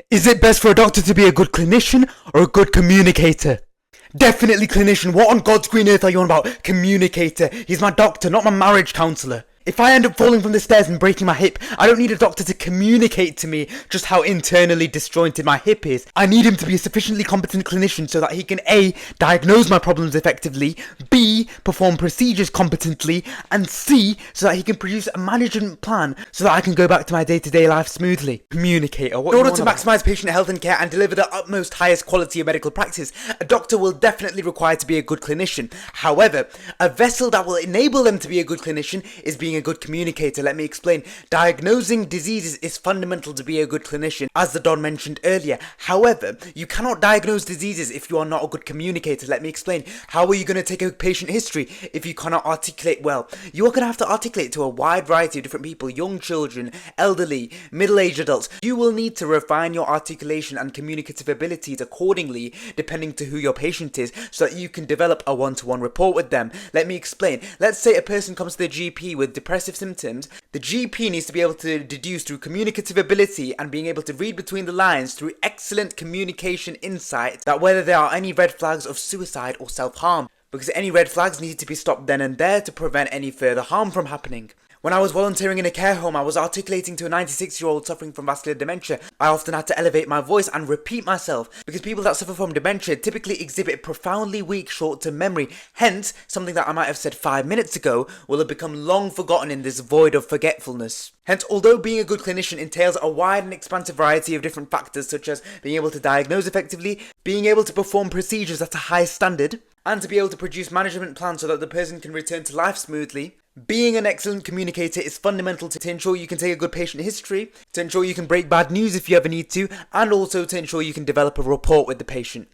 Is it best for a doctor to be a good clinician or a good communicator? Definitely clinician. What on God's green earth are you on about? Communicator. He's my doctor, not my marriage counsellor. If I end up falling from the stairs and breaking my hip, I don't need a doctor to communicate to me just how internally disjointed my hip is. I need him to be a sufficiently competent clinician so that he can A. diagnose my problems effectively, B. perform procedures competently, and C. so that he can produce a management plan so that I can go back to my day-to-day life smoothly. Communicator. What in order to maximise patient health and care and deliver the utmost highest quality of medical practice, a doctor will definitely require to be a good clinician. However, a vessel that will enable them to be a good clinician is being a good communicator. Let me explain. Diagnosing diseases is fundamental to be a good clinician, as the Don mentioned earlier. However, you cannot diagnose diseases if you are not a good communicator. Let me explain. How are you going to take a patient history if you cannot articulate well? You are going to have to articulate to a wide variety of different people, young children, elderly, middle-aged adults. You will need to refine your articulation and communicative abilities accordingly, depending to who your patient is, so that you can develop a one-to-one rapport with them. Let me explain. Let's say a person comes to the GP with depressive symptoms. The GP needs to be able to deduce through communicative ability and being able to read between the lines through excellent communication insight that whether there are any red flags of suicide or self-harm, because any red flags need to be stopped then and there to prevent any further harm from happening. When I was volunteering in a care home, I was articulating to a 96-year-old suffering from vascular dementia. I often had to elevate my voice and repeat myself, because people that suffer from dementia typically exhibit profoundly weak short-term memory. Hence, something that I might have said 5 minutes ago will have become long forgotten in this void of forgetfulness. Hence, although being a good clinician entails a wide and expansive variety of different factors, such as being able to diagnose effectively, being able to perform procedures at a high standard, and to be able to produce management plans so that the person can return to life smoothly, being an excellent communicator is fundamental to ensure you can take a good patient history, to ensure you can break bad news if you ever need to, and also to ensure you can develop a rapport with the patient.